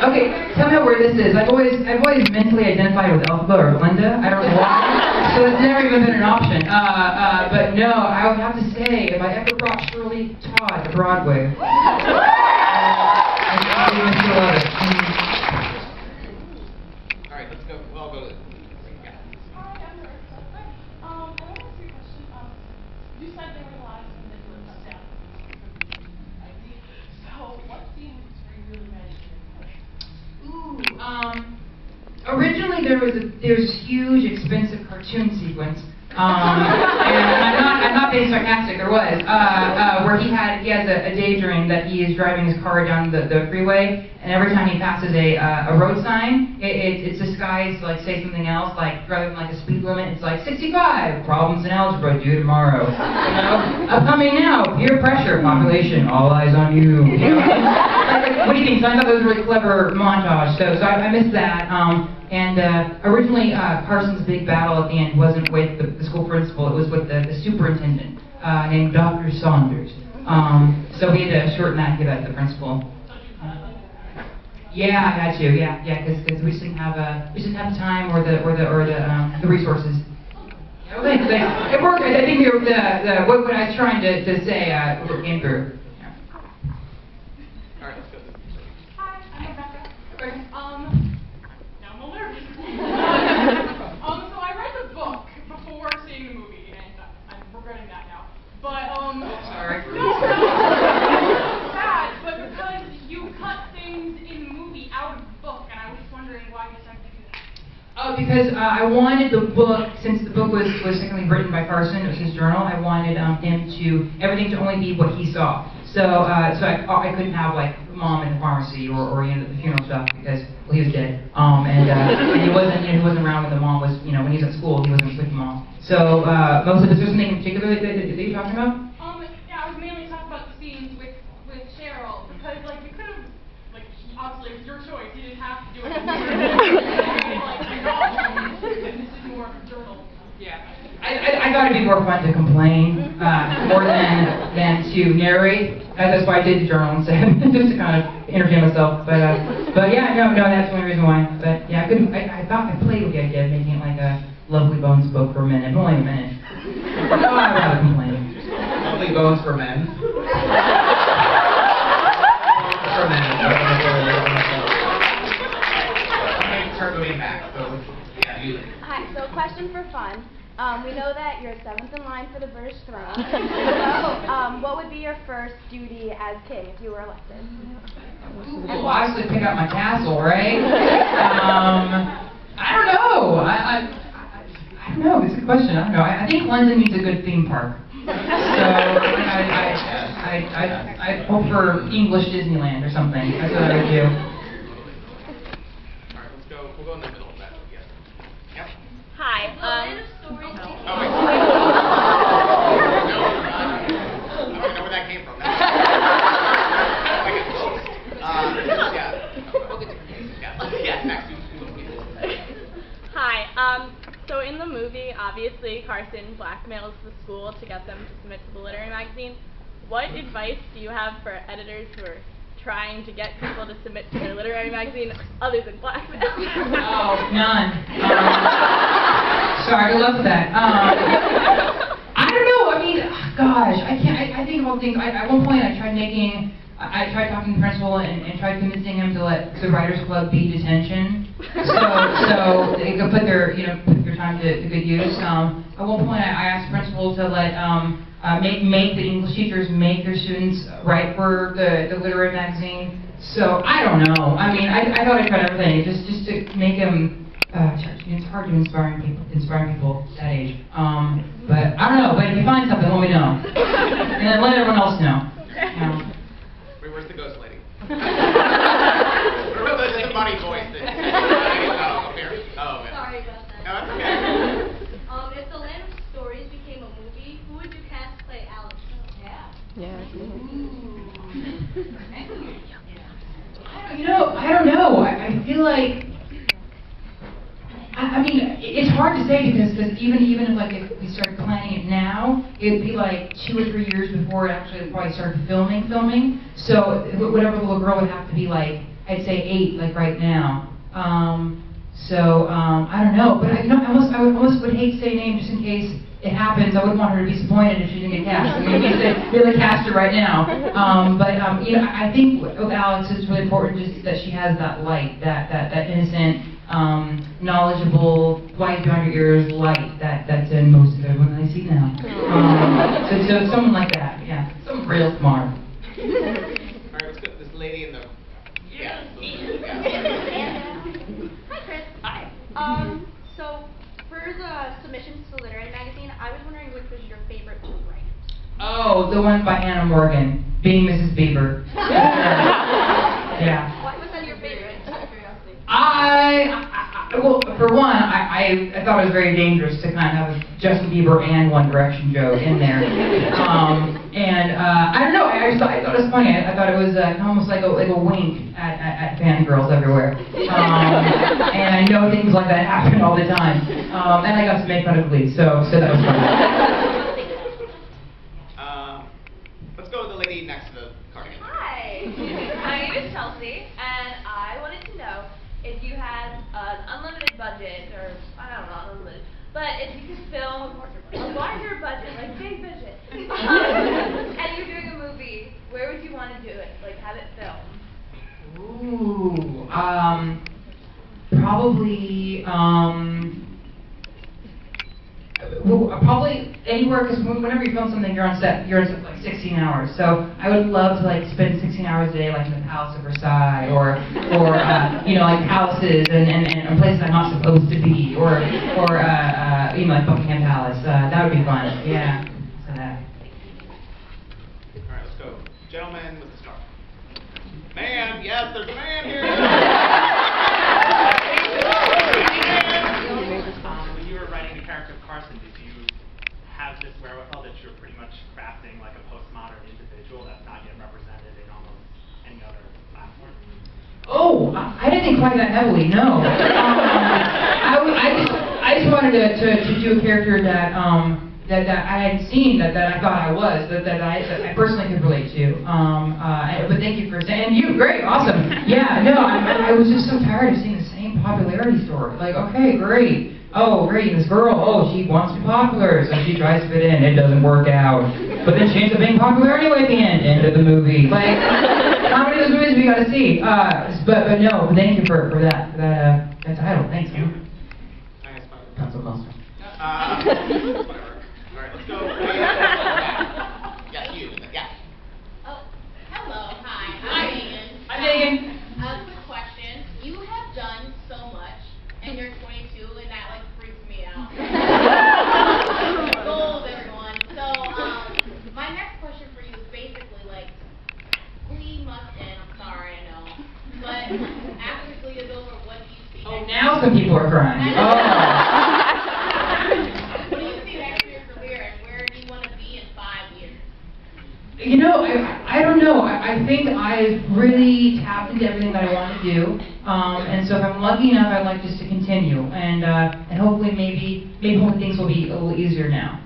Okay, tell me where this is. I've always mentally identified with Elphaba or Glinda. I don't know why. So it's never even been an option. But no, I would have to say, if I ever brought Shirley Todd to Broadway, I would still love it. All right, let's go. We'll all go to. Yeah. You said there were a lot of things that were cut down. So, what scenes were you really ready to? Originally there's a huge, expensive cartoon sequence, and I'm not being sarcastic. There was where he has a daydream that he is driving his car down the freeway, and every time he passes a road sign, it's disguised to like say something else, like rather than like a speed limit, it's like 65 problems in algebra due tomorrow. You know, upcoming now, peer pressure, population, all eyes on you. You know? What do you think? So I thought that was a really clever montage. So I missed that. And originally, Carson's big battle at the end wasn't with the school principal, it was with the superintendent named Dr. Saunders. So we had to shorten that and give that to the principal. Yeah, I had to. Yeah, because we just didn't have the time or the resources. Yeah, well, thanks. It worked. I think what I was trying to say came through. Yeah. All right, let's go. Hi, I'm Rebecca. Okay. Now I'm allergic. So I read the book before seeing the movie, and I'm regretting that now. But, Sorry. No, it's bad, but because you cut things in the movie out of the book, and I was just wondering why you decided to do that. Oh, because I wanted the book, since the book was technically written by Carson, it was his journal, I wanted everything to only be what he saw. So I couldn't have like mom in the pharmacy or the funeral stuff because he was dead. And he wasn't around when the mom was, when he was at school, he wasn't with mom. So most of it, is there something in particular that you're talking about? Yeah, I was mainly talking about the scenes with Cheryl because you could have obviously it was your choice. You didn't have to do it. This is more of a journal. Yeah. I thought it'd be more fun to complain more than to narrate. That's why I did the journal instead, just to kind of entertain myself. But yeah, no, that's the only reason why. But yeah, I thought I played with the idea of making it like a Lovely Bones book for a minute, but only a minute. No, I'd rather complain. Lovely Bones for Men. For men. Okay, start moving back. So, yeah, you. Hi, so question for fun. We know that you're seventh in line for the British throne. So, what would be your first duty as king if you were elected? Well, obviously pick up my castle, right? I don't know. I don't know. It's a good question. I don't know. I think London needs a good theme park. So I hope for English Disneyland or something. That's what I would do. All right, let's go. We'll go in the middle of that. Yes. Yep. Hi. Oh, wait. No, I don't know where that came from. Yeah, next. Hi. So in the movie, obviously, Carson blackmails the school to get them to submit to the literary magazine. What advice do you have for editors who are trying to get people to submit to their literary magazine other than blackmail? Oh, none. Sorry, good luck with that. I don't know. I mean, gosh, I can't. I think of all things. At one point, I tried talking to the principal and tried convincing him to let the Writers Club be detention, so they could put their time to good use. At one point, I asked the principal to let make the English teachers make their students write for the literary magazine. So I don't know. I mean, I thought I tried everything just to make them. It's hard to inspire people that age. But I don't know. But if you find something, let me know, and then let everyone else know. Wait, where's the ghost lady? What about the funny voice? Up here. Oh, man. Sorry about that. No, that's okay. If The Land of Stories became a movie, who would you cast to play Alice? Yeah. I don't know. I feel like. I mean, it's hard to say because even if we started planning it now, it'd be like 2 or 3 years before it actually probably started filming. So whatever the little girl would have to be like, I'd say 8, like right now. I don't know, but I almost would hate to say a name just in case it happens. I wouldn't want her to be disappointed if she didn't get cast. I mean, we could really cast her right now. I think with Alex, it's really important just that she has that light, that innocent, knowledgeable, light behind your ears light that's in most of everyone that I see now. So someone like that, yeah, someone real smart. All right, let's get this lady in the. Yeah. Hi, Chris. Hi. So for the submissions to the literary magazine, I was wondering which was your favorite to write. Oh, the one by Anna Morgan, being Mrs. Bieber. Yeah. Why was that your favorite? Out of curiosity. Well, for one, I thought it was very dangerous to kind of have a Justin Bieber and One Direction joke in there. I don't know, I thought it was funny. I thought it was almost like a wink at fangirls everywhere. And I know things like that happen all the time. And I got to make fun of Glee, so that was fun. Let's go with the lady next to the cardigan. Hi, my name is Chelsea, and I wanted to know if you had an unlimited budget, or I don't know, unlimited, but if you could film a larger budget, like big budget, and you're doing a movie, where would you want to do it? Like have it filmed? Ooh, probably, probably anywhere, because whenever you film something, you're on set like 16 hours. So I would love to like spend 16 hours a day, like in the Palace of Versailles, or like palaces and places I'm not supposed to be, or like Buckingham Palace. That would be fun. Yeah. So that. All right, let's go. Gentleman with the scarf. Man, yes, there's a man here. When you were writing the character of Carson, did you have this wherewithal that you're pretty much crafting like a postmodern individual that's not yet represented in almost any other platform? Oh, I didn't think quite that heavily. No. I just wanted to do a character that I had seen that I thought I was that I personally could relate to. But thank you for saying. And you, great, awesome. Yeah, no, I was just so tired of seeing the same popularity story. Like, okay, great. Oh, great, this girl, oh, she wants to be popular, so she tries to fit in, it doesn't work out. But then she ends up being popular anyway at the end of the movie. Like, how many of those movies we got to see? But no, thank you for that title. Thanks, man. Not so close. Whatever. All right, let's go. Yeah, you. Yeah. Oh, hello, hi, I'm Megan. Hi, Megan. Quick question. You have done so much, and you're 22, and that like freaks me out. Goals, everyone. So, my next question for you is basically like, Glee must end. I'm sorry, I know, but after Glee is over, what do you see? Oh, now some people are crying. Oh. What do you see next for your career, and where do you want to be in 5 years? You know, I don't know. I think I've really tapped into everything that I want to do, and so if I'm lucky enough, I'd like just to continue, and hopefully maybe things will be a little easier now.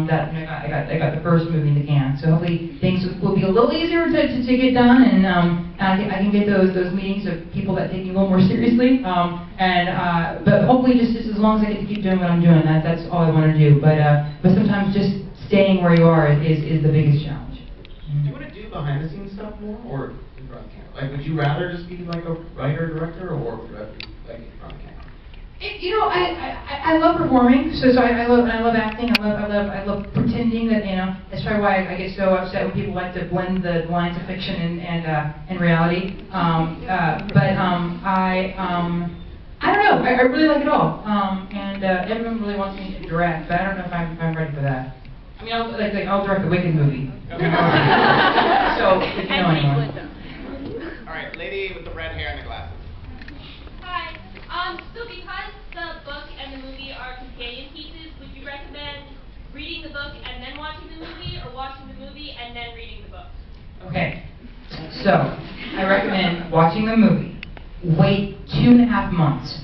That I got the first movie in the can, so hopefully things will be a little easier to get done, and I can get those meetings of people that take me a little more seriously, but hopefully just as long as I get to keep doing what I'm doing, that's all I want to do. But sometimes just staying where you are is the biggest challenge. Do you want to do behind the scenes stuff more, or in front of camera? Like, would you rather just be like a writer director, or would you rather be like in front of camera? I love performing, so I love acting. I love pretending that, that's probably why I get so upset when people like to blend the lines of fiction and reality. I don't know. I really like it all. Everyone really wants me to direct, but I don't know if I'm ready for that. I mean, I'll direct the Wicked movie. So if you know anyone. All right, lady with the red hair and the glasses. Hi. So because the book and the movie are companion pieces, would you recommend reading the book and then watching the movie, or watching the movie and then reading the book? Okay. So I recommend watching the movie. Wait 2.5 months.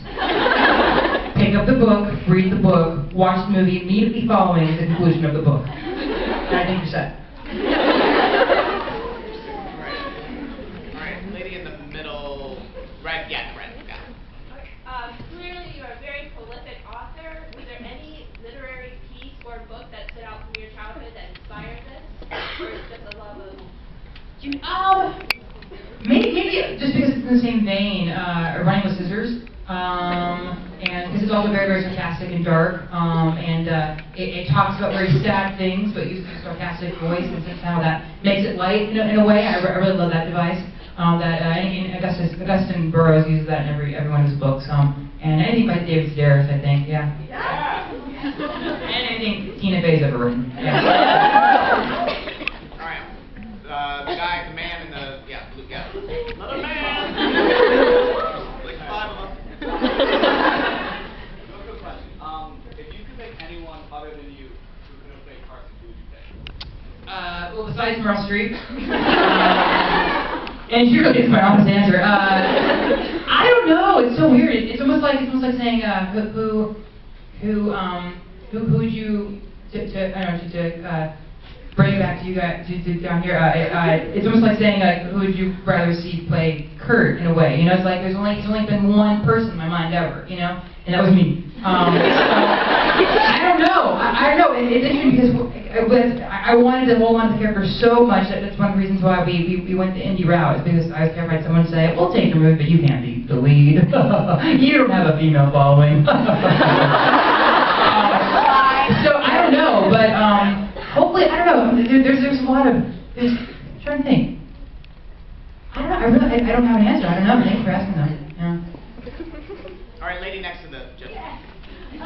Pick up the book, read the book, watch the movie immediately following the conclusion of the book. And I think you're set. All right, lady in the middle Maybe just because it's in the same vein, Running with Scissors, and because it's also very, very sarcastic and dark, and it talks about very sad things, but uses a sarcastic voice, and somehow that makes it light in a way. I really love that device. Augustin Burroughs uses that in every one of his books, and anything by David Sedaris, I think, yeah. And anything Tina Fey's ever written. Yeah. The man in the, blue, another man! Like 5 of them. One quick question. If you could make anyone other than you who could have played Carson, who would you pick? Well, besides Meryl Streep. And she really is my honest answer. I don't know. It's so weird. It's almost like saying who would you to bring it back to you guys to down here. It's almost like saying who would you rather see play Kurt in a way. You know, it's like there's only been one person in my mind ever. You know, and that was me. So, I don't know. I don't know. It's interesting because I wanted to hold on to the character so much that that's one of the reasons why we went the indie route. Is because I was terrified someone would say, "We'll take your movie, but you can't be the lead. You don't have a female following." So I don't know, but hopefully I don't know. There's a lot of I'm trying to think. I don't know. I don't have an answer. I don't know. Thanks for asking though. Yeah. All right, lady next to the gym. Yes. If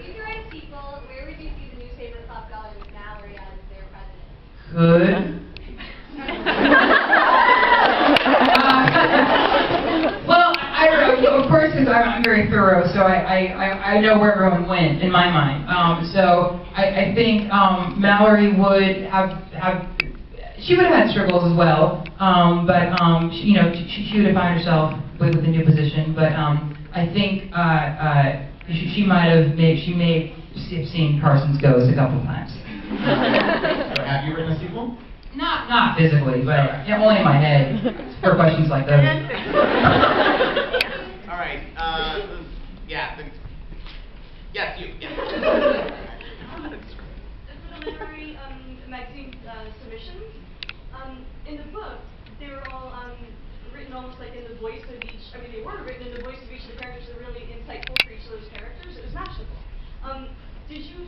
you could write a sequel, where would you see the newspaper club going with Mallory as their president? Good. Well, I don't know. Of course, because I'm very thorough, so I know where everyone went in my mind. So I think Mallory would have she would have had struggles as well. But she would have found herself with a new position. But I think she may have seen Carson's Ghost a couple of times. So have you written a sequel? Not physically, but only in my head for questions like those. All right. Yes, you. Yeah. Preliminary magazine submissions. In the book, they were all written almost like in the voice of each. I mean, they were written in the voice of each of the characters. They're really insightful for each of those characters. It was matchable. Did you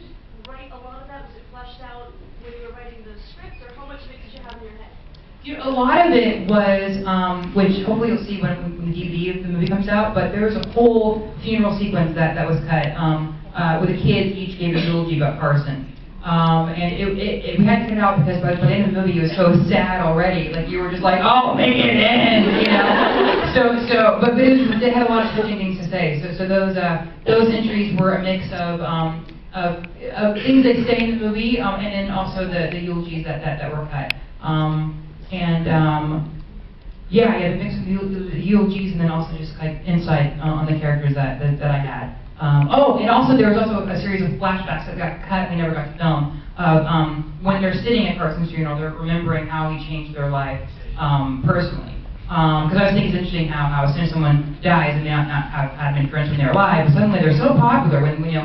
write a lot of that? Was it fleshed out when you were writing the script, or how much of it did you have in your head? A lot of it was, which hopefully you'll see when the DVD of the movie comes out, but there was a whole funeral sequence that was cut, where the kids each gave a eulogy about Carson. And we had to cut it out because by the end of the movie it was so sad already, like you were just like, oh, make it end, you know? But they had a lot of touching things to say. So those entries were a mix of things that stay in the movie, and then also the eulogies that were cut. The mix of the eulogies and then also just like insight on the characters that I had. And also there was also a series of flashbacks that got cut and we never got to film of when they're sitting at Carson's funeral, they're remembering how he changed their life personally. Because I was thinking it's interesting how as soon as someone dies and they not have been friends when they're alive, suddenly they're so popular when they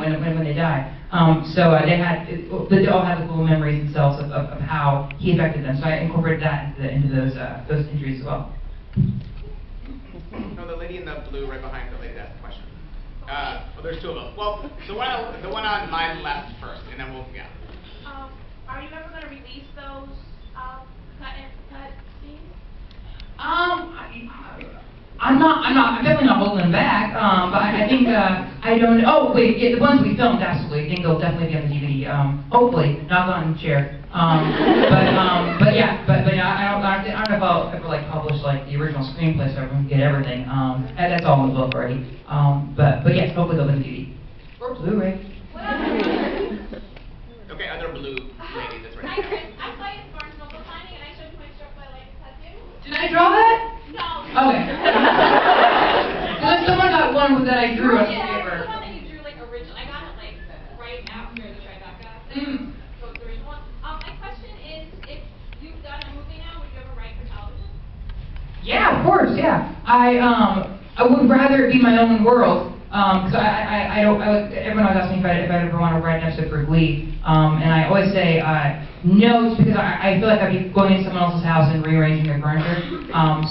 die. They all had the cool memories themselves of how he affected them. So I incorporated that into those entries as well. No, the lady in the blue right behind the lady that asked the question. There's two of them. Well, the one on my left first, and then we'll Are you ever going to release those cut scenes? I'm definitely not holding them back, but I think, I don't, the ones we filmed, absolutely, I think they'll definitely be on the DVD, hopefully, knock on the chair, I don't know if I'll ever, publish, the original screenplay so everyone can get everything, that's all in the book already, but yes, hopefully they'll be on the DVD, or Blu-ray. Okay, other blue lady that's right Hi, Chris. I saw you at Barnes Noble signing, and I showed you my shirt by tattoo. Did I draw that? No. Okay. Someone got one that I drew on the Yeah, paper. the one that you drew original. I got it right after the Tribeca. So it's the original one. My question is, if you've done a movie now, would you ever write for television? Yeah, of course. Yeah, I would rather it be my own world. Because everyone always asks me if I ever want to write an episode for Glee, and I always say no, just because I feel like I'd be going into someone else's house and rearranging their furniture.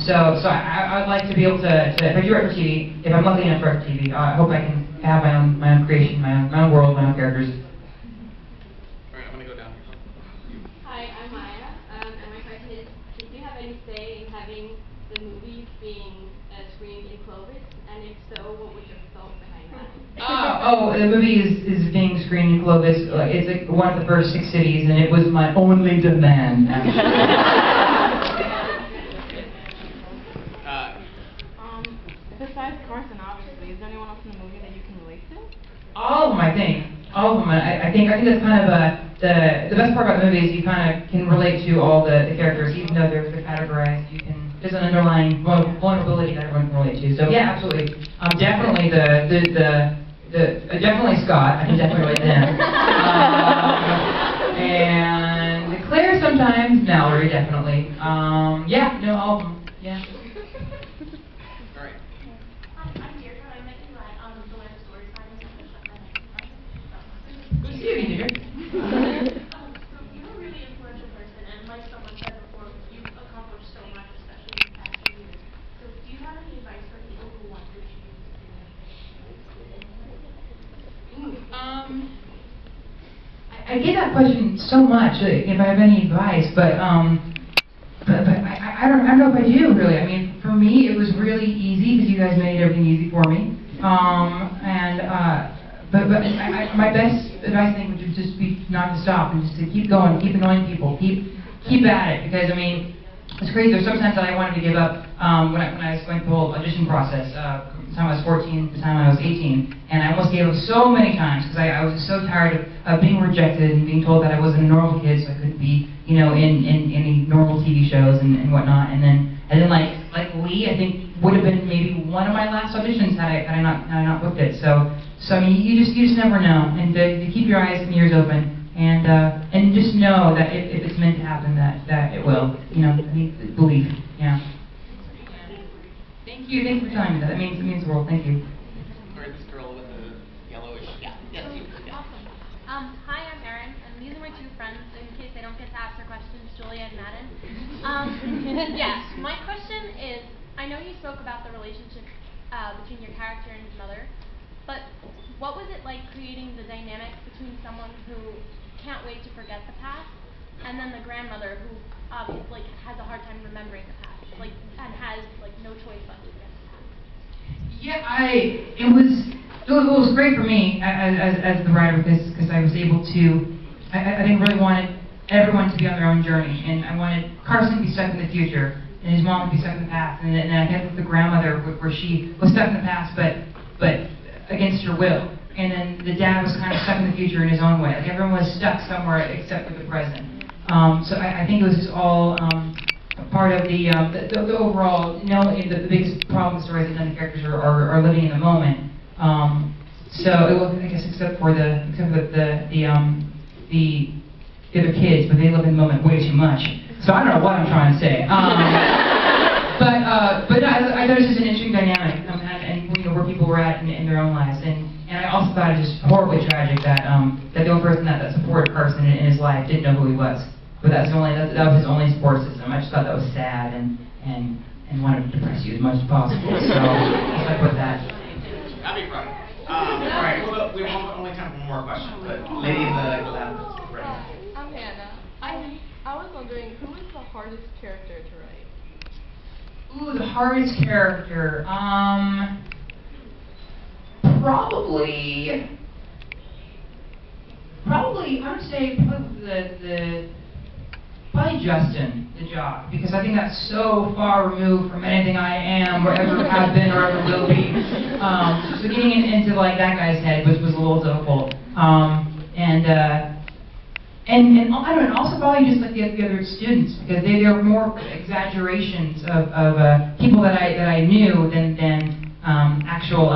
So I would like to be able to if I do write for TV, if I'm lucky enough to write for TV, I hope I can have my own creation, my own world, my own characters. All right, I'm gonna go down here. Hi, I'm Maya, and my question is, did you have any say in having the movie being screened in Clovis? And if so, what was your thought behind that? The movie is being screened in Clovis. It's like one of the first 6 cities, and it was my only demand, actually. Besides Carson, obviously, is there anyone else in the movie that you can relate to? All of them, I think. All of them. I think that's kind of the best part about the movie is you kind of can relate to all the characters, even though they're categorized. There's an underlying vulnerability that everyone can relate to. So yeah, absolutely. Definitely definitely Scott. I can definitely relate to him. And Claire sometimes. Mallory definitely. Yeah, no, all of them. Yeah. All right. I'm here. I met you at the Land Story Time. Good to see you, Deidre. So you're a really influential person, and like someone said before, you've accomplished so much, especially in the past few years. So do you have any advice for people who want to achieve I get that question so much. If I have any advice, but I don't know if I do really. I mean, for me, it was really easy because you guys made everything easy for me. My best advice, I think, would just be not to stop and just to keep going, keep annoying people, keep at it. Because I mean, it's crazy. There's sometimes that I wanted to give up when I was going through the whole audition process. The time I was 14, the time I was 18, and I almost gave up so many times because I was just so tired of being rejected and being told that I wasn't a normal kid, so I couldn't be, in any normal TV shows and whatnot. And then like Lee, I think would have been maybe one of my last auditions had I not booked it. So I mean, you just never know, and to keep your eyes and ears open, and just know that if it's meant to happen, that it will. I mean, belief. Yeah. Thank you for telling me that. It means the world. Thank you. All right, this girl with the yellowish. Yeah. Yes, you. Yeah. Awesome. Hi, I'm Erin, and these are my 2 friends, in case they don't get to ask their questions, Julia and Madden. Yes, my question is, I know you spoke about the relationship between your character and his mother, but what was it like creating the dynamic between someone who can't wait to forget the past, and then the grandmother who obviously has a hard time remembering the past, and has no choice but to forget the past? Yeah, it was great for me as the writer because I was able to. I think really wanted everyone to be on their own journey, and I wanted Carson to be stuck in the future, and his mom to be stuck in the past, and I had with the grandmother where she was stuck in the past, but against her will, and then the dad was kind of stuck in the future in his own way. Like everyone was stuck somewhere except for the present. So I think it was just all part of the overall. The biggest problem with stories is that the characters are living in the moment. So it was, I guess, except for the other kids, but they live in the moment way too much. So I don't know what I'm trying to say. But I thought it was just an interesting dynamic, and where people were at in their own lives, and I also thought it was just horribly tragic that the only person that supported Carson in his life didn't know who he was, but that was his only support system. I just thought that was sad and wanted to depress you as much as possible. So I stuck with that. Happy Friday. All right, we have only time for one more question, but lady in the lab is ready. I'm Hannah. I was wondering, who is the hardest character to write? Ooh, the hardest character. Probably, I would say probably Justin, the jock, because I think that's so far removed from anything I am or ever have been or ever will be. So getting into that guy's head was a little difficult. And I don't know, also probably just the other students, because they are more exaggerations of people that I knew than actual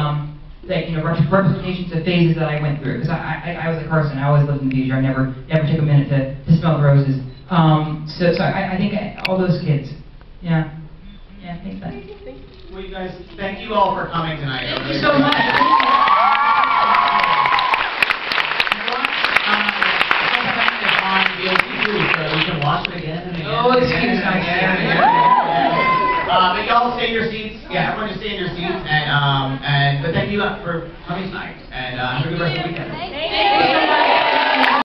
representations of phases that I went through. Because I was a Carson, I always lived in the future. I never took a minute to smell the roses. So I think all those kids, yeah. Thanks, Ben. Well, you guys, thank you all for coming tonight. Thank you so much. You can watch it again and again. Oh, excuse me. But y'all stay in your seats. Yeah, everyone just stay in your seats. And but thank you for coming tonight. And have a good rest of the weekend. Thank you.